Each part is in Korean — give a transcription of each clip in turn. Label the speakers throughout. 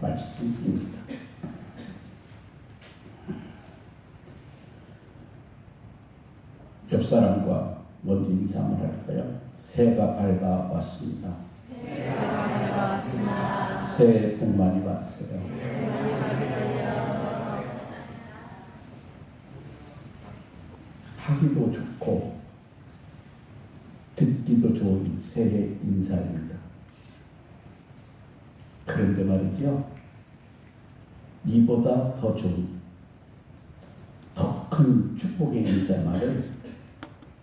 Speaker 1: 말씀입니다. 옆 사람과 먼저 인사를 할까요? 새해가 밝아왔습니다. 새해 복 많이 받으세요. 하기도 좋고 듣기도 좋은 새해 인사입니다. 그런데 말이죠, 이보다 더 좋은, 더 큰 축복의 인사말을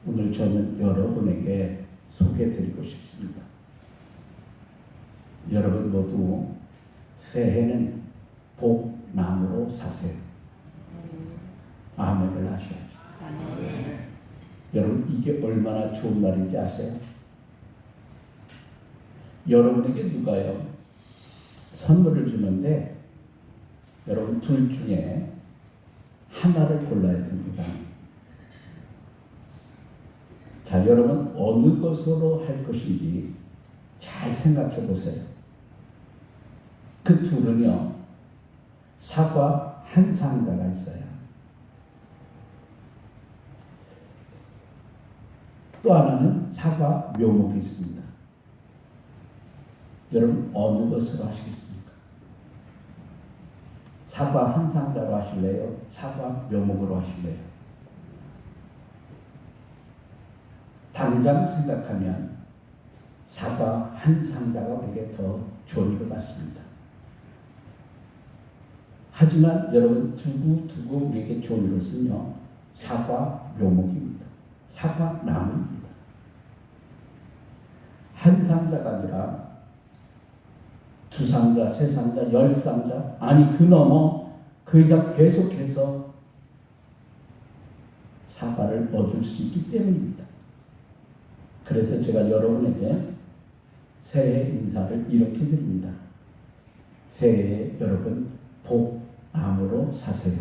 Speaker 1: 오늘 저는 여러분에게 소개해드리고 싶습니다. 여러분 모두 새해는 복나무로 사세요. 아멘을 하셔야죠. 여러분, 이게 얼마나 좋은 말인지 아세요? 여러분에게 누가요 선물을 주는데 여러분 둘 중에 하나를 골라야 됩니다. 자, 여러분 어느 것으로 할 것인지 잘 생각해 보세요. 그 둘은요, 사과 한 상자가 있어요. 또 하나는 사과 묘목이 있습니다. 여러분 어느 것으로 하시겠습니까? 사과 한 상자로 하실래요? 사과 묘목으로 하실래요? 당장 생각하면 사과 한 상자가 우리에게 더 좋은 것 같습니다. 하지만 여러분 두고 우리에게 좋은 것은요, 사과 묘목입니다. 사과 나무입니다. 한 상자가 아니라 두 상자, 세 상자, 10상자, 아니 그 넘어 그 이상 계속해서 사과를 얻을 수 있기 때문입니다. 그래서 제가 여러분에게 새해 인사를 이렇게 드립니다. 새해에 여러분 복나무로 사세요.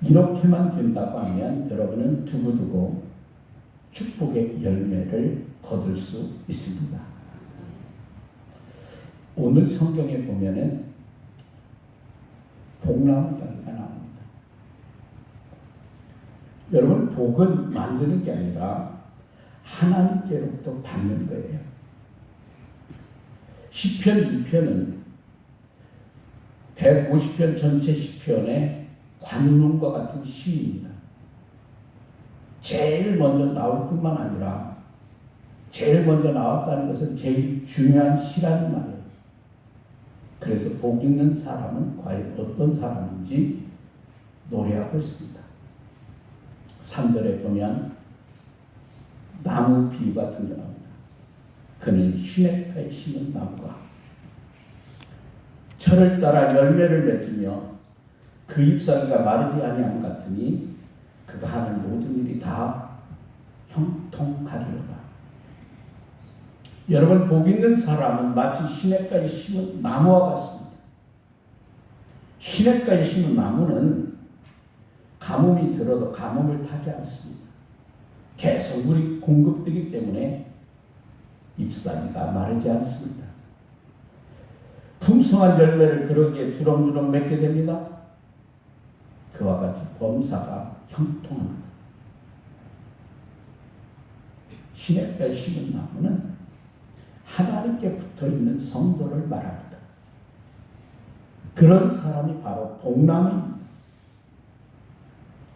Speaker 1: 이렇게만 된다고 하면 여러분은 두고두고 축복의 열매를 거둘 수 있습니다. 오늘 성경에 보면은 복나무 이야기가 나옵니다. 여러분, 복은 만드는 게 아니라 하나님께로부터 받는 거예요. 시편 2편은 150편 전체 시편의 관문과 같은 시입니다. 제일 먼저 나올 뿐만 아니라 제일 먼저 나왔다는 것은 제일 중요한 시라는 말이에요. 그래서 복 있는 사람은 과연 어떤 사람인지 노래하고 있습니다. 3절에 보면 나무 비유가 등장합니다. 그는 시냇가에 심은 나무가 철을 따라 열매를 맺으며 그 잎사귀가 마르지 아니함 같으니 그가 하는 모든 일이 다 형통하리로다. 여러분, 복 있는 사람은 마치 시냇가에 심은 나무와 같습니다. 시냇가에 심은 나무는 가뭄이 들어도 가뭄을 타지 않습니다. 계속 물이 공급되기 때문에 잎사귀가 마르지 않습니다. 풍성한 열매를 그러기에 주렁주렁 맺게 됩니다. 그와 같이 범사가 형통합니다. 시냇가에 심은 나무는 하나님께 붙어있는 성도를 말합니다. 그런 사람이 바로 복나무입니다.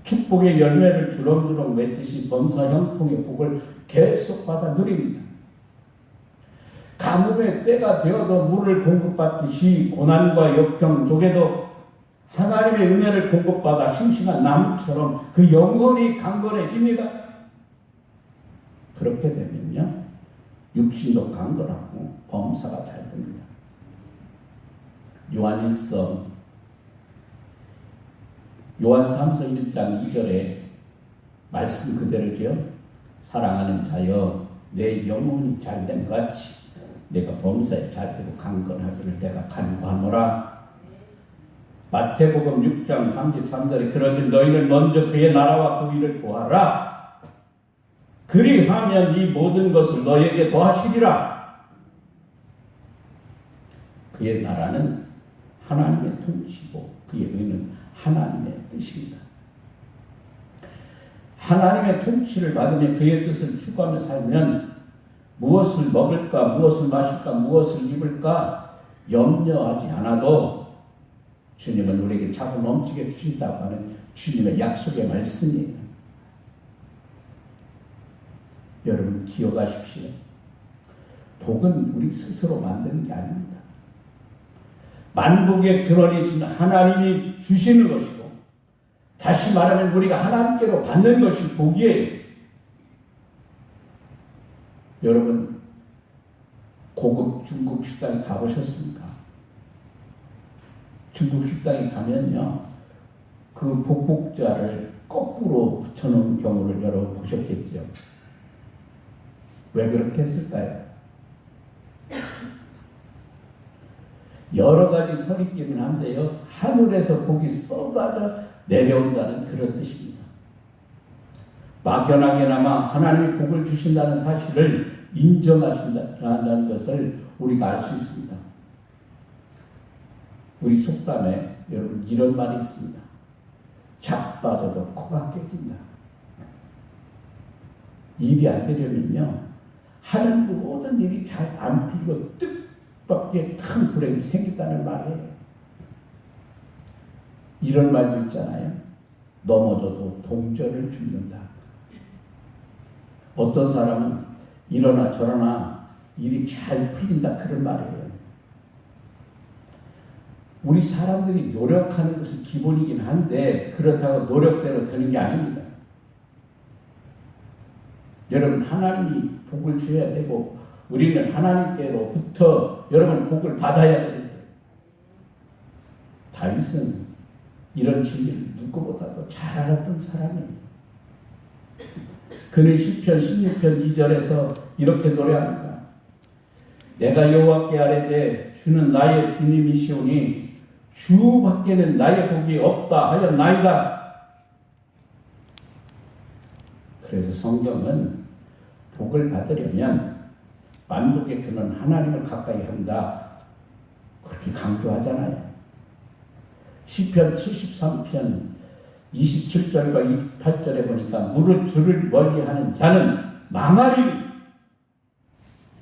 Speaker 1: 축복의 열매를 주렁주렁 맺듯이 범사 형통의 복을 계속 받아 누립니다. 가뭄의 때가 되어도 물을 공급받듯이 고난과 역경 속에도 하나님의 은혜를 공급받아 싱싱한 나무처럼 그 영혼이 강건해집니다. 그렇게 되면요, 육신도 강건하고 범사가 잘 됩니다. 요한 3서 1장 2절에 말씀 그대로죠. 사랑하는 자여, 내 영혼이 잘됨 같이 내가 범사에 잘되고 강건하기를 내가 간구하노라. 마태복음 6장 33절에 그러지 너희는 먼저 그의 나라와 그 일을 구하라. 그리하면 이 모든 것을 너희에게 더하시리라. 그의 나라는 하나님의 통치고 그의 의는 하나님의 뜻입니다. 하나님의 통치를 받으며 그의 뜻을 추구하며 살면 무엇을 먹을까, 무엇을 마실까, 무엇을 입을까 염려하지 않아도 주님은 우리에게 자꾸 넘치게 주신다고 하는 주님의 약속의 말씀이에요. 여러분 기억하십시오. 복은 우리 스스로 만드는 게 아닙니다. 만복의 근원이 진 하나님이 주시는 것이고, 다시 말하면 우리가 하나님께로 받는 것이 복이에요. 여러분 고급 중국 식당에 가보셨습니까? 중국 식당에 가면요, 그 복복자를 거꾸로 붙여놓은 경우를 여러분 보셨겠죠. 왜 그렇게 했을까요? 여러 가지 설이기는 한데요, 하늘에서 복이 쏟아져 내려온다는 그런 뜻입니다. 막연하게나마 하나님이 복을 주신다는 사실을 인정하신다는 것을 우리가 알 수 있습니다. 우리 속담에 여러분 이런 말이 있습니다. 자빠져도 코가 깨진다. 일이 안 되려면요, 하는 모든 일이 잘 안 풀리고 뜻밖의 큰 불행이 생긴다는 말이에요. 이런 말도 있잖아요. 넘어져도 동전을 줍는다. 어떤 사람은 이러나 저러나 일이 잘 풀린다 그런 말이에요. 우리 사람들이 노력하는 것이 기본이긴 한데 그렇다고 노력대로 되는 게 아닙니다. 여러분 하나님이 복을 주어야 되고 우리는 하나님께로부터 여러분 복을 받아야 됩니다. 다윗은 이런 진리를 누구보다도 잘 알았던 사람이에요. 그는 시편 16편 2절에서 이렇게 노래합니다. 내가 여호와께 아뢰되 주는 나의 주님이시오니 주밖에는 나의 복이 없다 하였나이다. 그래서 성경은 복을 받으려면 만복의 근원 하나님을 가까이 한다 그렇게 강조하잖아요. 시편 73편 27절과 28절에 보니까 무릇 주를 멀리하는 자는 망하리니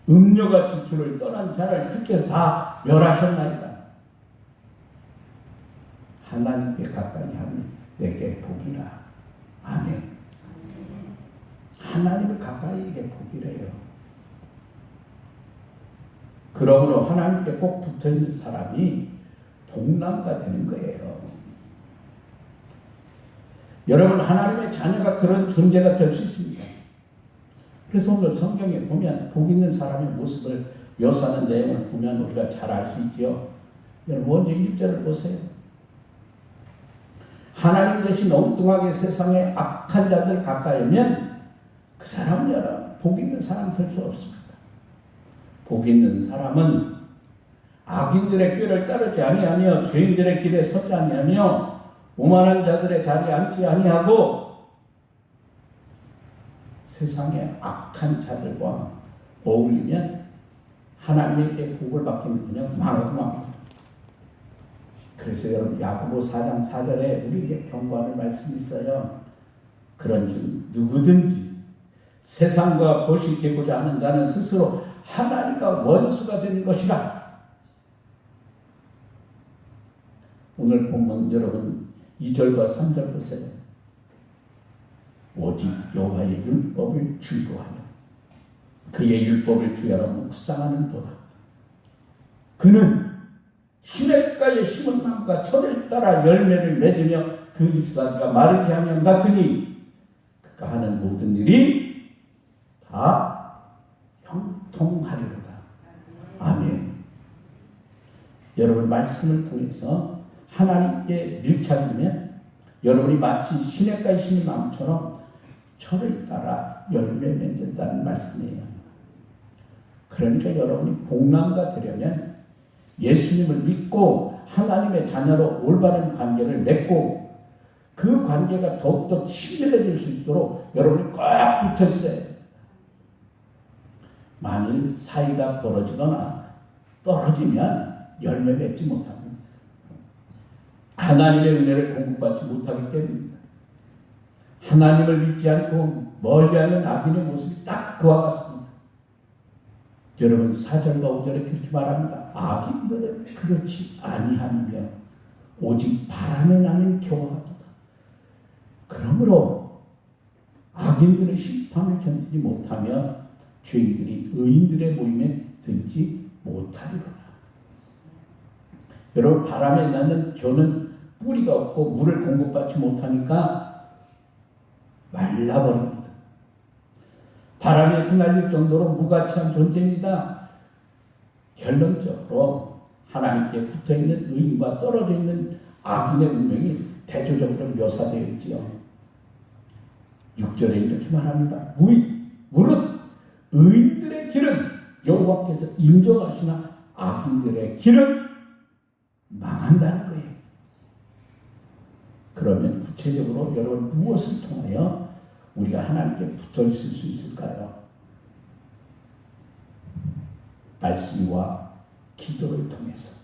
Speaker 1: 음료같이 주를 떠난 자를 주께서 다 멸하셨나이다. 하나님께 가까이 하면 내게 복이라. 아멘. 하나님을 가까이 하게 복이래요. 그러므로 하나님께 꼭 붙어있는 사람이 복남가 되는 거예요. 여러분 하나님의 자녀가 그런 존재가 될 수 있습니다. 그래서 오늘 성경에 보면 복 있는 사람의 모습을 묘사하는 내용을 보면 우리가 잘 알 수 있죠. 여러분 먼저 1절을 보세요. 하나님 대신 엉뚱하게 세상에 악한 자들 가까이 오면 그 사람은 여러분 복 있는 사람 될 수 없습니다. 복 있는 사람은 악인들의 꾀를 따르지 아니하며 죄인들의 길에 서지 아니하며 오만한 자들의 자리에 앉지 아니하고 세상의 악한 자들과 어울리면 하나님에게 복을 받기는 그냥 망하고 맙니다. 그래서 여러분 야고보 4장 4절에 우리에게 경고하는 말씀이 있어요. 그런즉 누구든지 세상과 보시되고자 하는 자는 스스로 하나님과 원수가 되는 것이라. 오늘 본문 여러분 2절과 3절 보세요. 오직 여호와의 율법을 즐거워하며 그의 율법을 주야로 묵상하는 도다. 그는 시냇가에 심은 나무가 철을 따라 열매를 맺으며 그 잎사귀가 마르지 아니함 같으니 그가 하는 모든 일이 다 형통하리로다. 아멘. 여러분 말씀을 통해서 하나님께 밀착이면 여러분이 마치 시냇가에 심은 나무처럼 철을 따라 열매 맺는다는 말씀이에요. 그러니까 여러분이 복남가 되려면 예수님을 믿고 하나님의 자녀로 올바른 관계를 맺고 그 관계가 더욱더 친밀해질 수 있도록 여러분이 꽉 붙어 있어야 됩니다. 만일 사이가 벌어지거나 떨어지면 열매 맺지 못합니다. 하나님의 은혜를 공급받지 못하기 때문입니다. 하나님을 믿지 않고 멀리하는 악인의 모습이 딱 그와 같습니다. 여러분 4절과 5절에 그렇게 말합니다. 악인들은 그렇지 아니하며 오직 바람에 나는 교화도다. 그러므로 악인들의 심판을 견디지 못하며 죄인들이 의인들의 모임에 들지 못하리로다. 여러분 바람에 나는 겨는 뿌리가 없고 물을 공급받지 못하니까 말라버립니다. 바람에 흩날릴 정도로 무가치한 존재입니다. 결론적으로 하나님께 붙어있는 의인과 떨어져 있는 악인의 운명이 대조적으로 묘사되어 있지요. 6절에 이렇게 말합니다. 무릇 의인들의 길은 여호와께서 인정하시나 악인들의 길은 망한다는 거예요. 그러면 구체적으로 여러분 무엇을 통하여 우리가 하나님께 붙어 있을 수 있을까요? 말씀과 기도를 통해서,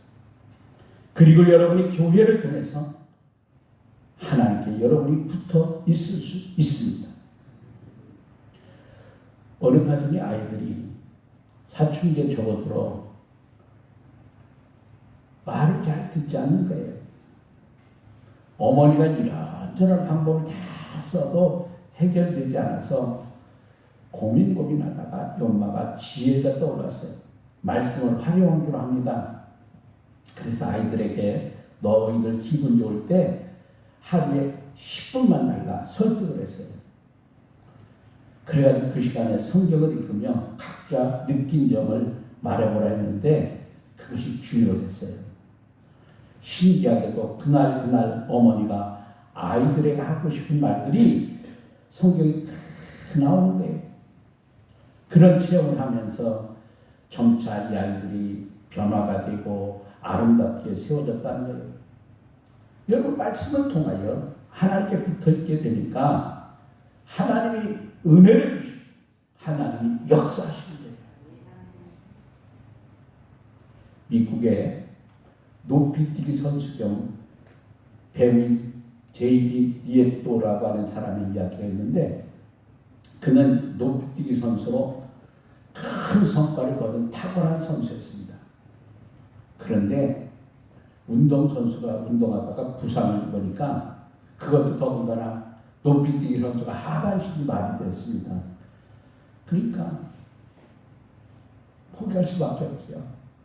Speaker 1: 그리고 여러분이 교회를 통해서 하나님께 여러분이 붙어 있을 수 있습니다. 어느 가정의 아이들이 사춘기에 접어들어 말을 잘 듣지 않는 거예요. 어머니가 이런저런 방법을 다 써도 해결되지 않아서 고민하다가 엄마가 지혜가 떠올랐어요. 말씀을 활용하기로 합니다. 그래서 아이들에게 너희들 기분 좋을 때 하루에 10분만 달라 설득을 했어요. 그래가지고 그 시간에 성경을 읽으며 각자 느낀 점을 말해보라 했는데 그것이 중요했어요. 신기하게도 그날 어머니가 아이들에게 하고 싶은 말들이 성경이 다 나오는 거예요. 그런 체험을 하면서 점차 이 아이들이 변화가 되고 아름답게 세워졌다는 거예요. 여러분 말씀을 통하여 하나님께 붙어있게 되니까 하나님이 은혜를 주시고 하나님이 역사하시는 거예요. 미국의 높이뛰기 선수 중 배우인 제이비 니에토라고 하는 사람의 이야기가 있는데, 그는 높이뛰기 선수로 큰 성과를 거둔 탁월한 선수였습니다. 그런데 운동선수가 운동하다가 부상을 입으니까 그것도 더군다나 높이뛰기 선수가 하반신이 마비됐습니다. 그러니까 포기할 수밖에 없죠.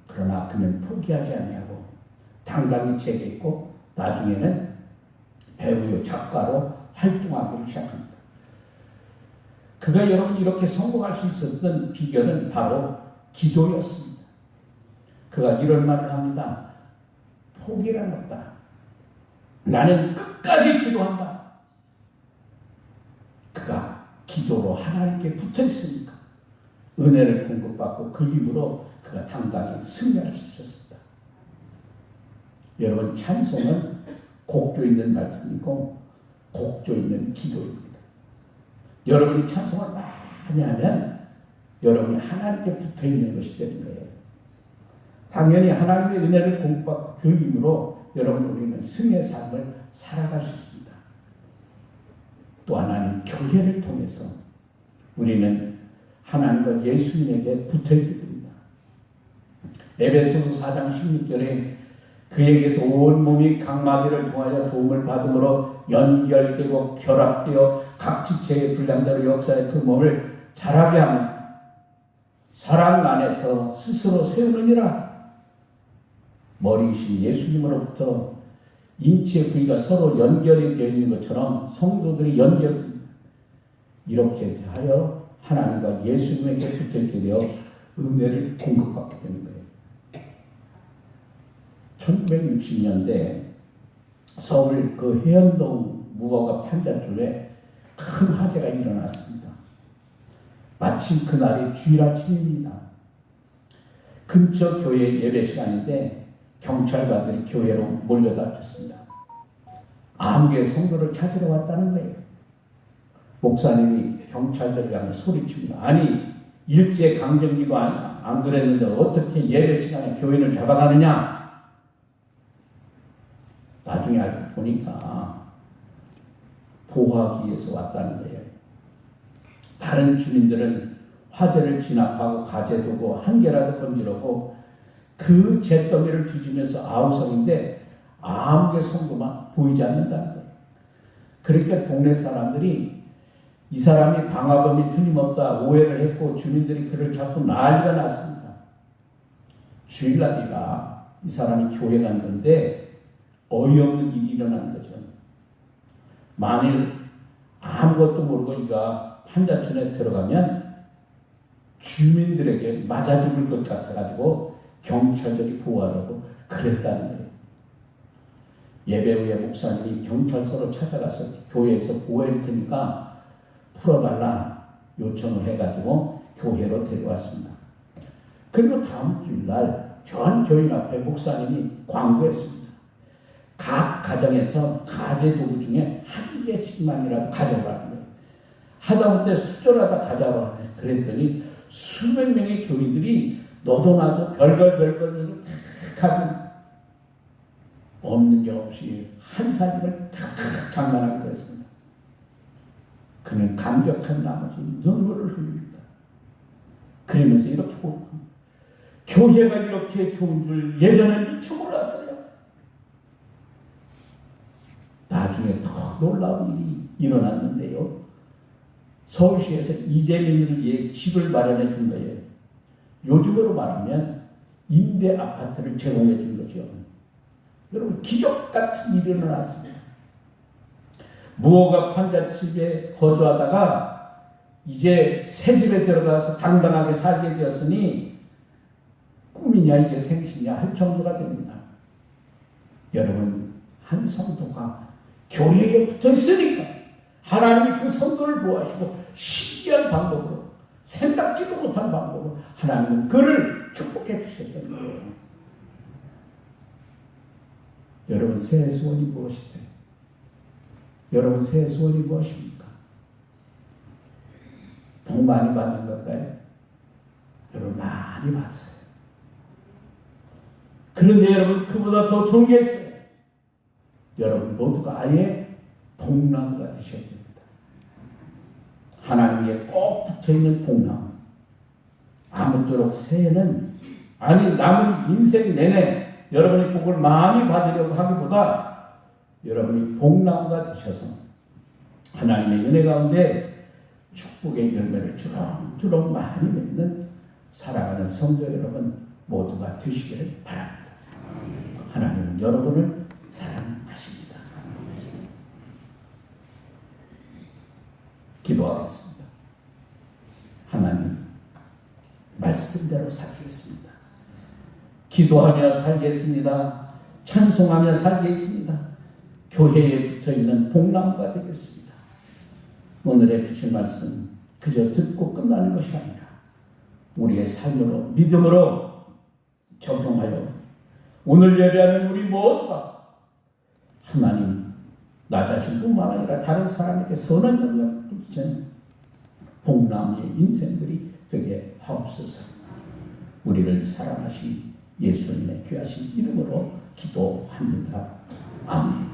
Speaker 1: 그러나 그는 포기하지 아니하고 당당히 재겠고 나중에는 배우요 작가로 활동하기 시작합니다. 그가 여러분 이렇게 성공할 수 있었던 비결은 바로 기도였습니다. 그가 이런 말을 합니다. 포기란 없다. 나는 끝까지 기도한다. 그가 기도로 하나님께 붙어 있으니까 은혜를 공급받고 그 힘으로 그가 당당히 승리할 수 있었습니다. 여러분 찬송은 곡조 있는 말씀이고 곡조 있는 기도입니다. 여러분이 찬송을 많이 하면 여러분이 하나님께 붙어 있는 것이 되는 거예요. 당연히 하나님의 은혜를 공급받고 그 힘으로 여러분 우리는 승리의 삶을 살아갈 수 있습니다. 또 하나는 교회를 통해서 우리는 하나님과 예수님에게 붙어있게 됩니다. 에베소서 4장 16절에 그에게서 온 몸이 각 마디를 통하여 도움을 받음으로 연결되고 결합되어 각 지체의 분량대로 역사의 그 몸을 자라게 하며 사랑 안에서 스스로 세우느니라. 머리이신 예수님으로부터 인체의 부위가 서로 연결이 되어 있는 것처럼 성도들이 이렇게 하여 하나님과 예수님에게 붙어있게 되어 은혜를 공급받게 되는 거예요. 1960년대 서울 그 해연동 무허가 판잣줄에 큰 화재가 일어났습니다. 마침 그날이 주일 아침입니다. 근처 교회 예배 시간인데 경찰관들이 교회로 몰려다녔습니다. 아무개 성도를 찾으러 왔다는 거예요. 목사님이 경찰들을 향해 소리칩니다. 아니 일제 강점기도 안 그랬는데 어떻게 예배 시간에 교인을 잡아가느냐? 나중에 알고 보니까 보호하기 위해서 왔다는 거예요. 다른 주민들은 화재를 진압하고 가재도고 한 개라도 건지려고 그 잿더미를 뒤지면서 아우성인데 아무개 성도만 보이지 않는다는 거예요. 그러니까 동네 사람들이 이 사람이 방화범이 틀림없다 오해를 했고 주민들이 그를 자꾸 난리가 났습니다. 주일날이라 이 사람이 교회 간 건데 어이없는 일이 일어난 거죠. 만일 아무것도 모르고 이가 판자촌에 들어가면 주민들에게 맞아 죽을 것 같아가지고 경찰들이 보호하려고 그랬다는 거예요. 예배 후에 목사님이 경찰서로 찾아가서 교회에서 보호할 테니까 풀어달라 요청을 해가지고 교회로 데려왔습니다. 그리고 다음 주일날 전 교인 앞에 목사님이 광고했습니다. 각 가정에서 가재 도구 중에 한 개씩만이라도 가져오라는 거예요. 하다못해 수저라도 가져오라 그랬더니 수백 명의 교인들이 너도 나도 별걸 가지고 없는 게 없이 한 살림을 탁 장만하게 됐습니다. 그는 감격한 나머지 눈물을 흘립니다. 그러면서 이렇게 고백합니다. 교회가 이렇게 좋은 줄 예전엔 미처 몰랐어요. 나중에 더 놀라운 일이 일어났는데요. 서울시에서 이재민을 위해 집을 마련해 준 거예요. 요즘으로 말하면 임대 아파트를 제공해 준 거죠. 여러분 기적 같은 일이 일어났습니다. 무허가 판잣집에 거주하다가 이제 새 집에 들어가서 당당하게 살게 되었으니 꿈이냐 이게 생시냐 할 정도가 됩니다. 여러분 한 성도가 교회에 붙어 있으니까 하나님이 그 성도를 보호하시고 신기한 방법으로 생각지도 못한 방법으로 하나님은 그를 축복해 주셨던 거예요. 여러분 새해 소원이 무엇이세요? 여러분 새해 소원이 무엇입니까? 복 많이 받는 걸까요? 여러분 많이 받으세요. 그런데 여러분 그보다 더 좋은 게 있어요. 여러분 모두가 아예 복나무가 되셔야 됩니다. 하나님께 꼭 붙어있는 복나무. 아무쪼록 새해는 아니 남은 인생 내내 여러분이 복을 많이 받으려고 하기보다 여러분이 복나무가 되셔서 하나님의 은혜 가운데 축복의 열매를 주렁주렁 많이 맺는 살아가는 성도 여러분 모두가 되시기를 바랍니다. 하나님은 여러분을 사랑하십니다. 기도하겠습니다. 하나님 말씀대로 살겠습니다. 기도하며 살겠습니다. 찬송하며 살겠습니다. 교회에 붙어있는 복나무가 되겠습니다. 오늘의 주신 말씀 그저 듣고 끝나는 것이 아니라 우리의 삶으로 믿음으로 적용하여 오늘 예배하는 우리 모두가 하나님 나 자신뿐만 아니라 다른 사람에게 선한 영향을 끼치는 복나무의 인생들이 되게 하옵소서. 우리를 사랑하신 예수님의 귀하신 이름으로 기도합니다. 아멘.